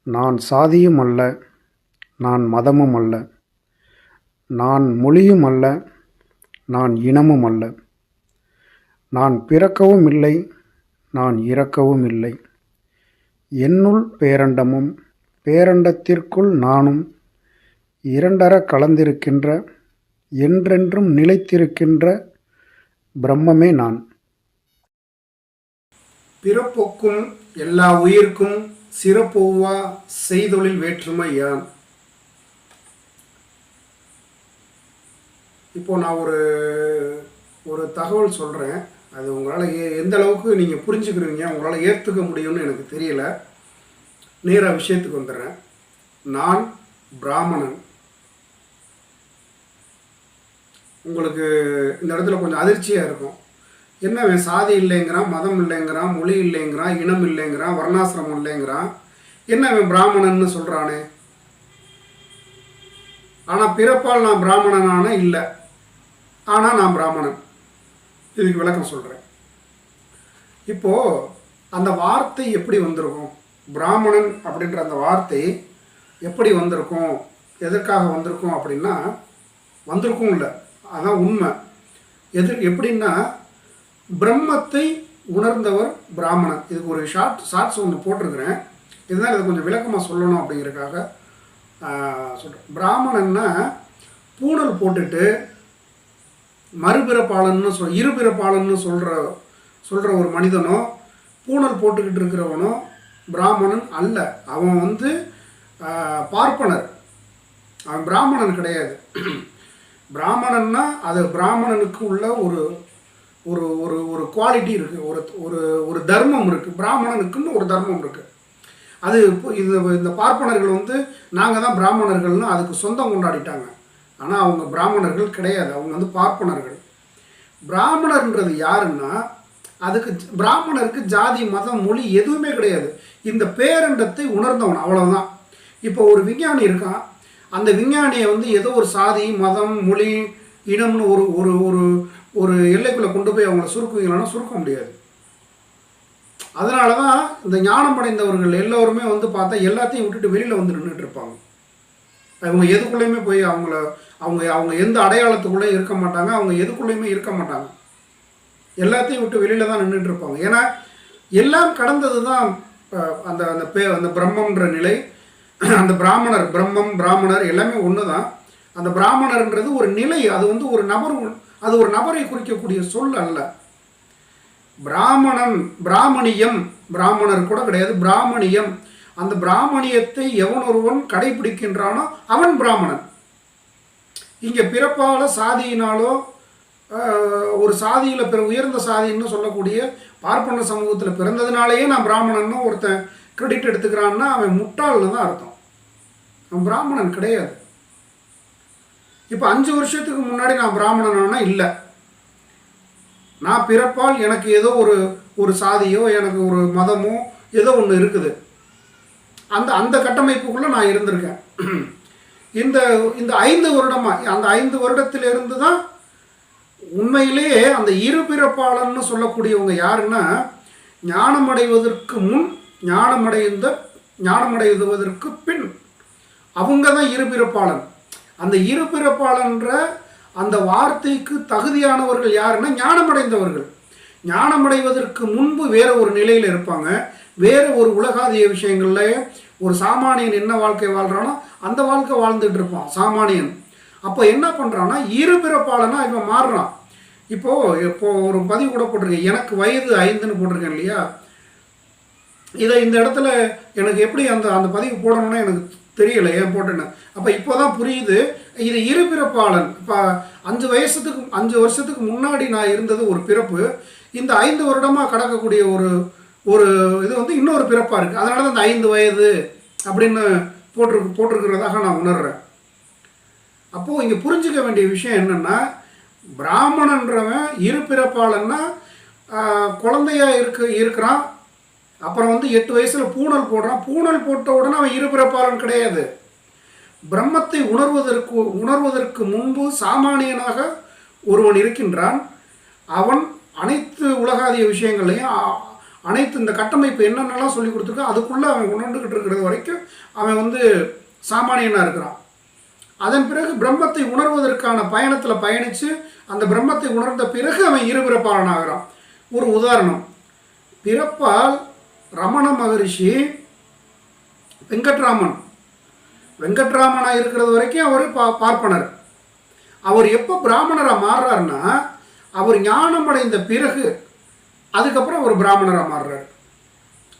நான் சாதியும் அல்ல, நான் மதமும் அல்ல, நான் மொழியும் அல்ல, நான் இனமும் அல்ல, நான் பிறக்கவும் இல்லை, நான் இறக்கவும் இல்லை. என்னுள் பேரண்டமும் பேரண்டத்திற்குள் நானும் இரண்டற கலந்திருக்கின்ற என்றென்றும் நிலைத்திருக்கின்ற பிரம்மமே நான். பிறப்பொக்கும் எல்லா உயிர்க்கும் சிறப்பொவ்வா செய்தொழில் வேற்றுமை யான். இப்போ நான் ஒரு தகவல் சொல்கிறேன். அது உங்களால் எந்த அளவுக்கு நீங்கள் புரிஞ்சுக்கிறீங்க, உங்களால் ஏற்றுக்க முடியும்னு எனக்கு தெரியல. நேராக விஷயத்துக்கு வந்துடுறேன். நான் பிராமணன். உங்களுக்கு இந்த இடத்துல கொஞ்சம் அதிர்ச்சியாக இருக்கும். என்ன அவன் சாதி இல்லைங்கிறான், மதம் இல்லைங்கிறான், மொழி இல்லைங்கிறான், இனம் இல்லைங்கிறான், வர்ணாசிரமம் இல்லைங்கிறான், என்ன அவன் பிராமணன்னு சொல்கிறானே. ஆனால் பிறப்பால் நான் பிராமணனான இல்லை, ஆனால் நான் பிராமணன். இதுக்கு விளக்கம் சொல்கிறேன். இப்போது அந்த வார்த்தை எப்படி வந்திருக்கும், பிராமணன் அப்படின்ற அந்த வார்த்தை எப்படி வந்திருக்கும், எதற்காக வந்திருக்கும் அப்படின்னா, வந்திருக்கும் இல்லை, அதான் உண்மை. எப்படின்னா, பிரம்மத்தை உணர்ந்தவர் பிராமணன். இதுக்கு ஒரு ஷார்ட்ஸ் ஒன்று போட்டிருக்கிறேன். இதுதான் இதை கொஞ்சம் விளக்கமாக சொல்லணும் அப்படிங்கிறதுக்காக சொல்கிறேன். பிராமணன்னா பூணல் போட்டுட்டு மறுபிறப்பாளன்னு இருபிறப்பாளன்னு சொல்கிற ஒரு மனிதனோ பூணல் போட்டுக்கிட்டு இருக்கிறவனோ பிராமணன் அல்ல. அவன் பார்ப்பனர், அவன் பிராமணன் கிடையாது. பிராமணன்னா அது பிராமணனுக்கு உள்ள ஒரு ஒரு ஒரு ஒரு குவாலிட்டி இருக்குது, ஒரு ஒரு தர்மம் இருக்குது. பிராமணனுக்குன்னு ஒரு தர்மம் இருக்குது. அது இந்த பார்ப்பனர்கள் நாங்கள் தான் பிராமணர்கள்னு அதுக்கு சொந்தம் கொண்டாடிட்டாங்க. ஆனால் அவங்க பிராமணர்கள் கிடையாது, அவங்க பார்ப்பனர்கள். பிராமணர்ன்றது யாருன்னா, அதுக்கு பிராமணருக்கு ஜாதி மதம் மொழி எதுவுமே கிடையாது. இந்த பேரண்டத்தை உணர்ந்தவன், அவ்வளோதான். இப்போ ஒரு விஞ்ஞானி இருக்கான். அந்த விஞ்ஞானியை ஏதோ ஒரு சாதி மதம் மொழி இனம்னு ஒரு ஒரு ஒரு ஒரு எல்லைக்குள்ளே கொண்டு போய் அவங்கள சுருக்குவீங்களான்னா சுருக்க முடியாது. அதனால தான் இந்த ஞானம் அடைந்தவர்கள் எல்லோருமே பார்த்தா எல்லாத்தையும் விட்டுட்டு வெளியில் நின்றுட்டு இருப்பாங்க. அவங்க எதுக்குள்ளேயுமே போய் அவங்க எந்த அடையாளத்துக்குள்ளேயும் இருக்க மாட்டாங்க, அவங்க எதுக்குள்ளேயுமே இருக்க மாட்டாங்க. எல்லாத்தையும் விட்டு வெளியில் தான் நின்றுட்டு இருப்பாங்க. ஏன்னா எல்லாம் கடந்தது தான் அந்த பிரம்மன்ற நிலை. அந்த பிராமணர், பிரம்மம் பிராமணர் எல்லாமே ஒன்று தான். அந்த பிராமணர்ன்றது ஒரு நிலை, அது ஒரு நபர், அது ஒரு நபரை குறிக்கக்கூடிய சொல் அல்ல. பிராமணன், பிராமணியம், பிராமணர் கூட கிடையாது, பிராமணியம். அந்த பிராமணியத்தை எவன் ஒருவன் கடைபிடிக்கின்றானோ அவன் பிராமணன். இங்கே பிறப்பால சாதியினாலோ ஒரு சாதியில் உயர்ந்த சாதின்னு சொல்லக்கூடிய பார்ப்பன சமூகத்தில் பிறந்ததுனாலேயே நான் பிராமணன்னு ஒருத்தன் கிரெடிட் எடுத்துக்கிறான்னா அவன் முட்டாள்னு தான் அர்த்தம். அவன் பிராமணன் கிடையாது. இப்போ 5 வருஷத்துக்கு முன்னாடி நான் பிராமணனா இல்லை. நான் பிறப்பால் எனக்கு ஏதோ ஒரு சாதியோ எனக்கு ஒரு மதமோ ஏதோ ஒன்று இருக்குது. அந்த கட்டமைப்புக்குள்ளே நான் இருந்திருக்கேன். இந்த 5 வருடமாக, அந்த 5 வருடத்திலிருந்து தான் உண்மையிலேயே அந்த இருபிறப்பாளன்னு சொல்லக்கூடியவங்க யாருன்னா, ஞானமடைவதற்கு முன், ஞானமடைவதற்கு பின் அவங்க தான் இருபிறப்பாளன். அந்த இருபிறப்பாளன்ற அந்த வார்த்தைக்கு தகுதியானவர்கள் யாருன்னா ஞானமடைந்தவர்கள். ஞானமடைவதற்கு முன்பு வேற ஒரு நிலையில் இருப்பாங்க, வேற ஒரு உலகாதிய விஷயங்கள்ல. ஒரு சாமானியன் என்ன வாழ்க்கை வாழ்கிறானோ அந்த வாழ்க்கை வாழ்ந்துட்டு இருப்பான் சாமானியன். அப்போ என்ன பண்ணுறான்னா இருபிறப்பாளனா இவன் மாறுறான். இப்போ ஒரு பதிவு கூட போட்டிருக்கேன், எனக்கு வயது 5ன்னு போட்டிருக்கேன் இல்லையா. இதை இந்த இடத்துல எனக்கு எப்படி அந்த பதிவு போடணும்னா எனக்கு தெரியலை ஏன் போட்டேன்னு. அப்போ இப்போ தான் புரியுது, இது இருபிறப்பாளன். இப்போ 5 வருஷத்துக்கு முன்னாடி நான் இருந்தது ஒரு பிறப்பு, இந்த 5 வருடமாக கடக்கக்கூடிய ஒரு இது இன்னொரு பிறப்பாக இருக்குது. அதனால தான் இந்த 5 வயது அப்படின்னு போட்டிருக்கிறதாக நான் உணர்கிறேன். அப்போது இங்கே புரிஞ்சிக்க வேண்டிய விஷயம் என்னென்னா, பிராமணன்றவன் இருபிறப்பாளன்னா குழந்தையாக இருக்கிறான். அப்புறம் 8 வயசில் பூணல் போடுறான். பூணல் போட்ட உடனே அவன் இருபிறப்பாளன் கிடையாது. பிரம்மத்தை உணர்வதற்கு முன்பு சாமானியனாக ஒருவன் இருக்கின்றான். அவன் அனைத்து உலகாதிய விஷயங்களையும், அனைத்து இந்த கட்டமைப்பு என்னென்னலாம் சொல்லி கொடுத்துருக்கோ அதுக்குள்ளே அவன் உணர்ந்துக்கிட்டு இருக்கிறது வரைக்கும் அவன் வந்து சாமானியனாக இருக்கிறான். அதன் பிறகு பிரம்மத்தை உணர்வதற்கான பயணத்தில் பயணித்து அந்த பிரம்மத்தை உணர்ந்த பிறகு அவன் இருபிறப்பாளன் ஆகிறான். ஒரு உதாரணம், பிறப்பால் ரமண மகரிஷி வெங்கட்ராமனாக இருக்கிறது வரைக்கும் அவர் பார்ப்பனர். அவர் எப்போ பிராமணராக மாறுறாருன்னா அவர் ஞானம் அடைந்த பிறகு அதுக்கப்புறம் அவர் பிராமணராக மாறுறார்.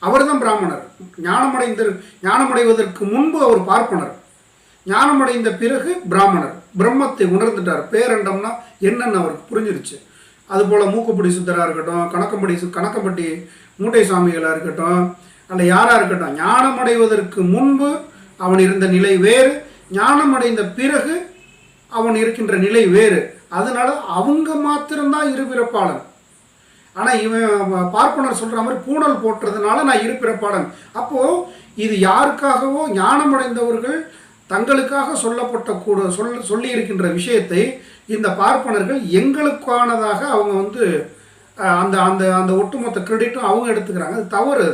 அவர் தான் பிராமணர். ஞானமடைவதற்கு முன்பு அவர் பார்ப்பனர், ஞானமடைந்த பிறகு பிராமணர். பிரம்மத்தை உணர்ந்துட்டார். பேரண்டம்னா என்னன்னு அவருக்கு புரிஞ்சிருச்சு. அதுபோல் மூக்குப்படி சித்தராக இருக்கட்டும், கணக்கம்பட்டி மூட்டை சாமிகளாக இருக்கட்டும், அல்ல யாராக இருக்கட்டும், ஞானமடைவதற்கு முன்பு அவன் இருந்த நிலை வேறு, ஞானமடைந்த பிறகு அவன் இருக்கின்ற நிலை வேறு. அதனால அவங்க மாத்திரம்தான் இருபிறப்பாளன். ஆனால் இவன் பார்ப்பனர் சொல்கிற மாதிரி பூணல் போட்டுறதுனால நான் இருபிறப்பாளன். அப்போது இது யாருக்காகவோ ஞானமடைந்தவர்கள் தங்களுக்காக சொல்லி இருக்கின்ற விஷயத்தை இந்த பார்ப்பனர்கள் எங்களுக்கானதாக அவங்க வந்து அந்த அந்த அந்த ஒட்டுமொத்த கிரெடிட்டும் அவங்க எடுத்துக்கிறாங்க. அது தவறு.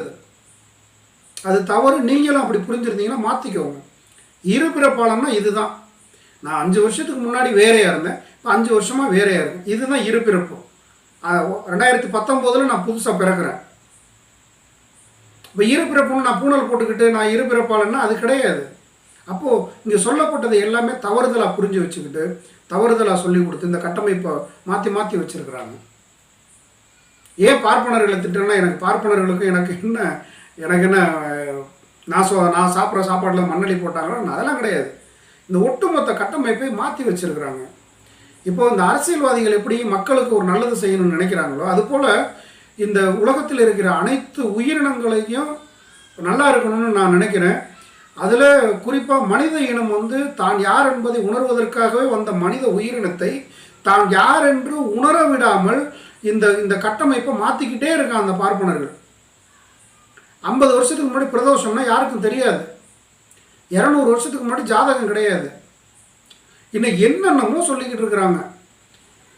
அது தவறு. நீங்களும் அப்படி புரிஞ்சிருந்தீங்கன்னா மாற்றிக்கோங்க. இருபிறப்பாளன்னா இதுதான். நான் 5 வருஷத்துக்கு முன்னாடி வேறையாக இருந்தேன், இப்போ 5 வருஷமாக வேறையாக இருக்கேன். இதுதான் இருபிறப்பு. 2019 நான் புதுசாக பிறக்கிறேன். இப்போ இருபிறப்புன்னு நான் பூணல் போட்டுக்கிட்டு நான் இருபிறப்பாளன்னா அது கிடையாது. அப்போது இங்கே சொல்லப்பட்டது எல்லாமே தவறுதலாக புரிஞ்சு வச்சுக்கிட்டு தவறுதலாக சொல்லி கொடுத்து இந்த கட்டமைப்பை மாற்றி வச்சுருக்கிறாங்க. ஏன் பார்ப்பனர்களை திட்டுறேன்னா, எனக்கு பார்ப்பனர்களுக்கும் எனக்கு என்ன நான் சாப்பிட்ற சாப்பாட்டில் மண்ணடி போட்டாங்களோ அதெல்லாம் கிடையாது. இந்த ஒட்டுமொத்த கட்டமைப்பை மாற்றி வச்சுருக்கிறாங்க. இப்போது இந்த அரசியல்வாதிகள் எப்படி மக்களுக்கு ஒரு நல்லது செய்யணும்னு நினைக்கிறாங்களோ அதுபோல் இந்த உலகத்தில் இருக்கிற அனைத்து உயிரினங்களையும் நல்லா இருக்கணும்னு நான் நினைக்கிறேன். அதில் குறிப்பாக மனித இனம் வந்து தான் யார் என்பதை உணர்வதற்காகவே வந்த மனித உயிரினத்தை தான் யார் என்று உணர விடாமல் இந்த கட்டமைப்பை மாற்றிக்கிட்டே இருக்கான் அந்த பார்ப்பனர்கள். 50 வருஷத்துக்கு முன்னாடி பிரதோஷம்னா யாருக்கும் தெரியாது. 200 வருஷத்துக்கு முன்னாடி ஜாதகம் கிடையாது. இன்னும் என்னென்னமோ சொல்லிக்கிட்டு இருக்கிறாங்க.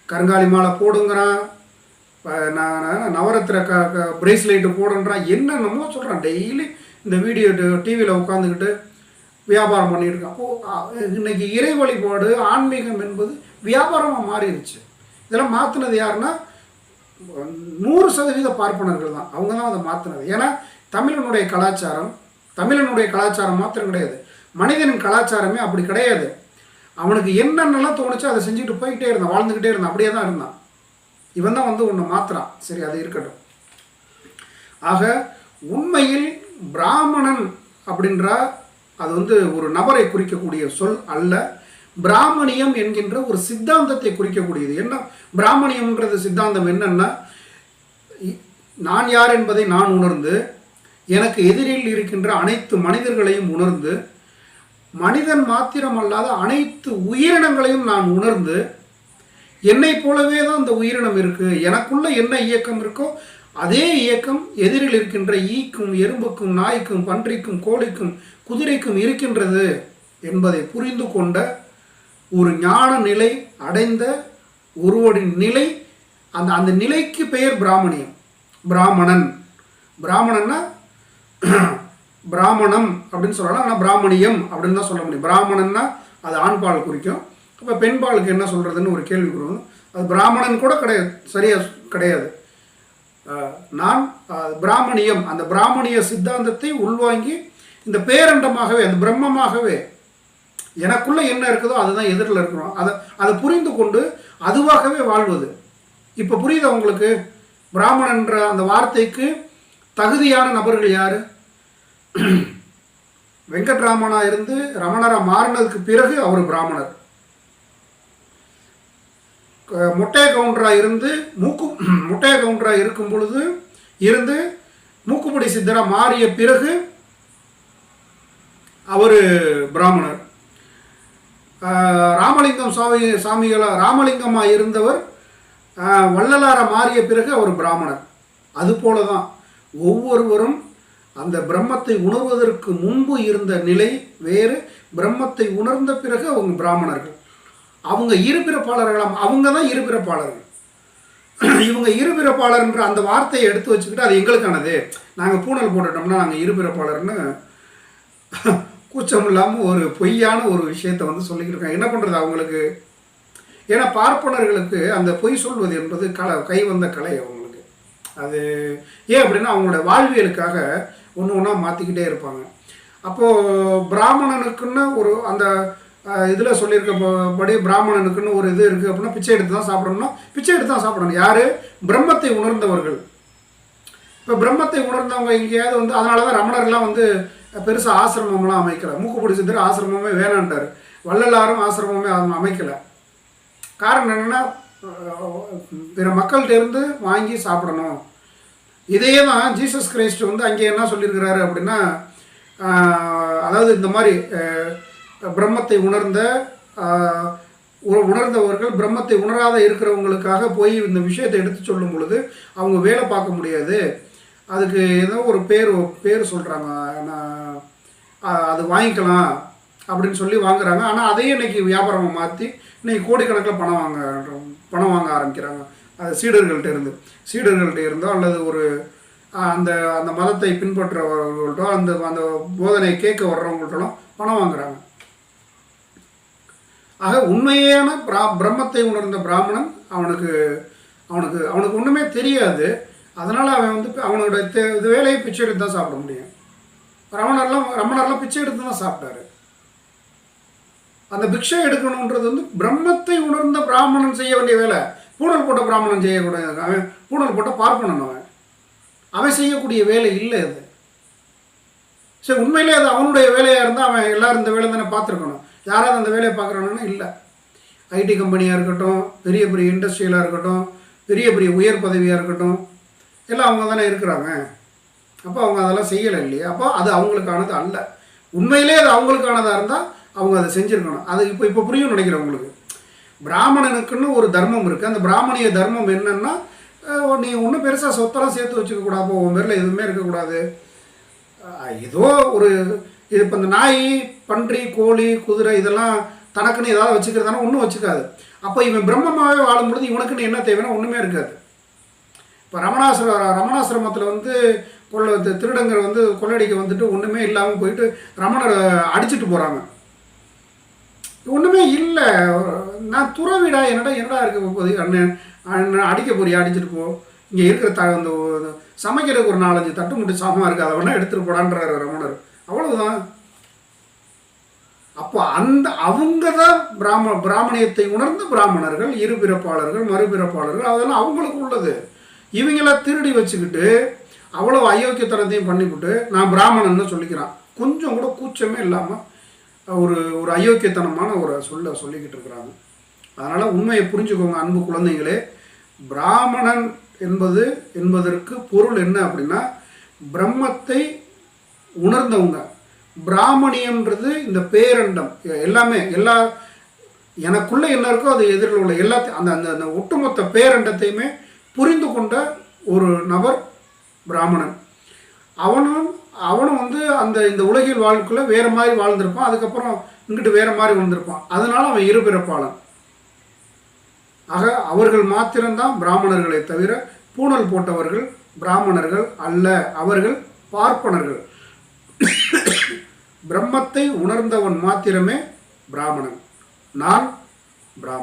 கருங்காலி மாலை போடுங்கிறான், நவரத்திர பிரேஸ்லைட்டு போடுன்றான், என்னென்னமோ சொல்கிறான். டெய்லி இந்த வீடியோ டிவியில் உட்காந்துக்கிட்டு வியாபாரம் பண்ணிட்டு இருக்கான். அப்போது இன்னைக்கு இறை வழிபாடு ஆன்மீகம் என்பது வியாபாரமாக மாறிடுச்சு. இதெல்லாம் மாற்றினது யாருன்னா 100% பார்ப்பனர்கள் தான். அவங்க தான் அதை மாற்றினது. ஏன்னா தமிழனுடைய கலாச்சாரம் மாத்திரம் கிடையாது, மனிதனின் கலாச்சாரமே அப்படி கிடையாது. அவனுக்கு என்னென்னலாம் தோணுச்சோ அதை செஞ்சுட்டு போய்கிட்டே இருந்தான், வாழ்ந்துக்கிட்டே இருந்தான், அப்படியே தான் இருந்தான். இவன் தான் வந்து ஒன்று மாத்திரான். சரி, அது இருக்கட்டும். ஆக உண்மையில் பிராமணன் அப்படின்றா அது வந்து ஒரு நபரை குறிக்கக்கூடிய சொல் அல்ல. பிராமணியம் என்கின்ற ஒரு சித்தாந்தத்தை குறிக்கக்கூடியது. என்ன பிராமணியம்ன்றது சித்தாந்தம் என்னன்னா, நான் யார் என்பதை நான் உணர்ந்து எனக்கு எதிரில் இருக்கின்ற அனைத்து மனிதர்களையும் உணர்ந்து மனிதன் மாத்திரமல்லாத அனைத்து உயிரினங்களையும் நான் உணர்ந்து என்னை போலவே தான் அந்த உயிரினம் இருக்குது, எனக்குள்ள என்ன இயக்கம் இருக்கோ அதே இயக்கம் எதிரில் இருக்கின்ற ஈக்கும் எறும்புக்கும் நாய்க்கும் பன்றிக்கும் கோழிக்கும் குதிரைக்கும் இருக்கின்றது என்பதை புரிந்து கொண்ட ஒரு ஞான நிலை அடைந்த ஒருவரின் நிலை. அந்த நிலைக்கு பெயர் பிராமணியம். பிராமணன்னா பிராமணம் அப்படின்னு சொல்லலாம், ஆனால் பிராமணியம் அப்படின்னு தான் சொல்ல முடியும். பிராமணன்னா அது ஆண்பால் குறிக்கும். அப்போ பெண்பாலுக்கு என்ன சொல்கிறதுன்னு ஒரு கேள்வி கொடுக்கணும். அது பிராமணன் கூட கிடையாது, சரியாக கிடையாது. நான் பிராமணியம், அந்த பிராமணிய சித்தாந்தத்தை உள்வாங்கி இந்த பேரண்டமாகவே அந்த பிரம்மமாகவே எனக்குள்ளே என்ன இருக்குதோ அதுதான் எதிரில் இருக்கிறோம், அதை புரிந்து கொண்டு அதுவாகவே வாழ்வது. இப்போ புரியுதா உங்களுக்கு? பிராமணன்ற அந்த வார்த்தைக்கு தகுதியான நபர்கள் யார்? வெங்கட்ராமனா இருந்து ரமணராக மாறினதுக்கு பிறகு அவர் பிராமணர். மொட்டைய கவுண்டராக இருக்கும் பொழுது மூக்குப்படி சித்தராக மாறிய பிறகு அவர் பிராமணர். ராமலிங்கம் ராமலிங்கமாக இருந்தவர் வள்ளலார மாறிய பிறகு அவர் பிராமணர். அதுபோல தான் ஒவ்வொருவரும் அந்த பிரம்மத்தை உணர்வதற்கு முன்பு இருந்த நிலை வேறு, பிரம்மத்தை உணர்ந்த பிறகு அவங்க பிராமணர்கள். அவங்க இருபிறப்பாளர்களாம், அவங்க தான் இருபிறப்பாளர்கள். இவங்க இருபிறப்பாளர்ன்ற அந்த வார்த்தையை எடுத்து வச்சுக்கிட்டு அது எங்களுக்கானது, நாங்கள் பூணல் போட்டுட்டோம்னா நாங்கள் இருபிறப்பாளர்னு கூச்சம் இல்லாமல் ஒரு பொய்யான ஒரு விஷயத்தை வந்து சொல்லிக்கிட்டு இருக்காங்க. என்ன பண்ணுறது அவங்களுக்கு? ஏன்னா பார்ப்பனர்களுக்கு அந்த பொய் சொல்வது என்பது கை வந்த கலை அவங்களுக்கு. அது ஏன் அப்படின்னா அவங்களோட வாழ்வியலுக்காக ஒன்று ஒன்றா மாற்றிக்கிட்டே இருப்பாங்க. அப்போது பிராமணனுக்குன்னு ஒரு அந்த இதில் சொல்லியிருக்கப்படி பிராமணனுக்குன்னு ஒரு இது இருக்குது அப்படின்னா பிச்சை எடுத்து தான் சாப்பிடணும்னா பிச்சை எடுத்து தான் சாப்பிடணும். யார்? பிரம்மத்தை உணர்ந்தவர்கள். இப்போ பிரம்மத்தை உணர்ந்தவங்க எங்கேயாவது வந்து அதனால தான் ரமணர்லாம் வந்து பெருசாக ஆசிரமம்லாம் அமைக்கலை. மூக்குப்பிடி சித்தர் ஆசிரமமே வேணான்ட்டார். வள்ளலாரும் ஆசிரமமே அமைக்கலை. காரணம் என்னென்னா பிற மக்கள்கிட்டேருந்து வாங்கி சாப்பிடணும். இதையே தான் ஜீசஸ் கிரைஸ்ட் வந்து அங்கே என்ன சொல்லியிருக்கிறாரு அப்படின்னா, அதாவது இந்த மாதிரி பிரம்மத்தை உணர்ந்தவர்கள் பிரம்மத்தை உணராத இருக்கிறவங்களுக்காக போய் இந்த விஷயத்தை எடுத்து சொல்லும் பொழுது அவங்க வேலை பார்க்க முடியாது. அதுக்கு ஏதோ ஒரு பேர் சொல்கிறாங்க, அது வாங்கிக்கலாம் அப்படின்னு சொல்லி வாங்குறாங்க. ஆனால் அதையே இன்றைக்கி வியாபாரமாக மாற்றி இன்றைக்கி கோடிக்கணக்கில் பணம் வாங்க ஆரம்பிக்கிறாங்க. அது சீடர்கள்ட்ட இருந்தோ அல்லது ஒரு அந்த அந்த மதத்தை பின்பற்றுறவர்கள்ட்டோ அந்த அந்த போதனை கேட்க வர்றவங்கள்ட்டோ பணம் வாங்குறாங்க. ஆக உண்மையான பிரம்மத்தை உணர்ந்த பிராமணன் அவனுக்கு ஒன்றுமே தெரியாது. அதனால் அவன் வந்து அவனோட இது வேலையை பிச்சை எடுத்து தான் சாப்பிட முடியும். ரமணர்லாம் பிச்சை எடுத்து தான் சாப்பிட்டாரு. அந்த பிக்ஷை எடுக்கணுன்றது வந்து பிரம்மத்தை உணர்ந்த பிராமணன் செய்ய வேண்டிய வேலை. பூணல் போட்ட பிராமணன் செய்யக்கூடாது. அவன் பூணல் போட்ட பார்ப்பனன். அவன் செய்யக்கூடிய வேலை இல்லை அது. சரி, உண்மையிலே அது அவனுடைய வேலையாக இருந்தால் அவன் எல்லோரும் இந்த வேலை தானே பார்த்துருக்கணும். யாராவது அந்த வேலையை பார்க்குறாங்கன்னா இல்லை. ஐடி கம்பெனியாக இருக்கட்டும், பெரிய பெரிய இண்டஸ்ட்ரியலாக இருக்கட்டும், பெரிய பெரிய உயர் பதவியாக இருக்கட்டும், எல்லாம் அவங்க தானே இருக்கிறாங்க. அப்போ அவங்க அதெல்லாம் செய்யலை இல்லையா? அப்போ அது அவங்களுக்கானது அல்ல. உண்மையிலே அது அவங்களுக்கானதாக இருந்தால் அவங்க அதை செஞ்சுருக்கணும். அது இப்போ புரியும் நினைக்கிறேன் உங்களுக்கு. பிராமணனுக்குன்னு ஒரு தர்மம் இருக்குது. அந்த பிராமணிய தர்மம் என்னென்னா, நீ ஒன்றும் பெருசாக சொத்தெல்லாம் சேர்த்து வச்சுக்கக்கூடாது, உன் பேரில் எதுவுமே இருக்கக்கூடாது. ஏதோ ஒரு இது இப்போ இந்த நாய், பன்றி, கோழி, குதிரை இதெல்லாம் தனக்குன்னு ஏதாவது வச்சுக்கிறதானா ஒன்றும் வச்சுக்காது. அப்போ இவன் பிரம்மமாகவே வாழும்பொழுது இவனுக்குன்னு என்ன தேவைன்னா ஒன்றுமே இருக்காது. இப்போ ரமணாசிரமத்தில் வந்து திருடங்கர் வந்து கொள்ளடிக்க வந்துட்டு ஒன்றுமே இல்லாமல் போயிட்டு ரமணரை அடிச்சுட்டு போகிறாங்க. ஒன்றுமே இல்லை, நான் துறவிடா, என்னடா இருக்க போகுது, அண்ணன் அடிக்க போறியா, அடிச்சுட்டு போ, இங்கே இருக்கிற அந்த சமைக்கிறதுக்கு ஒரு 4-5 தட்டு முட்டி சாமான் இருக்குது, அதை வேணா எடுத்துகிட்டு போடான்றாரு ரமணர். அவ்வளவுதான். அப்போ அவங்க தான் பிராமணியத்தை உணர்ந்த பிராமணர்கள், இருபிறப்பாளர்கள், மறுபிறப்பாளர்கள், அதெல்லாம் அவங்களுக்கு உள்ளது. இவங்களாம் திருடி வச்சுக்கிட்டு அவ்வளோ அயோக்கியத்தனத்தையும் பண்ணிவிட்டு நான் பிராமணன்னு சொல்லிக்கிறான். கொஞ்சம் கூட கூச்சமே இல்லாமல் ஒரு அயோக்கியத்தனமான ஒரு சொல்லிக்கிட்டு இருக்கிறாங்க. அதனால் உண்மையை புரிஞ்சுக்கோங்க அன்பு குழந்தைகளே. பிராமணன் என்பதற்கு பொருள் என்ன அப்படின்னா பிரம்மத்தை உணர்ந்தவங்க. பிராமணியன்றது இந்த பேரண்டம் எல்லாமே, எனக்குள்ளே என்ன இருக்கோ அது எதிரில் உள்ள எல்லாத்தையும் அந்த ஒட்டுமொத்த பேரண்டத்தையுமே புரிந்து கொண்ட ஒரு நபர் பிராமணன். அவனும் வந்து இந்த உலகில் வாழ்க்குள்ள வேறு மாதிரி வாழ்ந்திருப்பான். அதுக்கப்புறம் இங்கிட்டு வேறு மாதிரி வாழ்ந்திருப்பான். அதனால அவன் இருபிறப்பாளன். ஆக அவர்கள் மாத்திரம்தான் பிராமணர்களை தவிர பூணல் போட்டவர்கள் பிராமணர்கள் அல்ல. அவர்கள் பார்ப்பனர்கள். பிரம்மத்தை உணர்ந்தவன் மாத்திரமே பிராமணன். நான் பிராமணன்.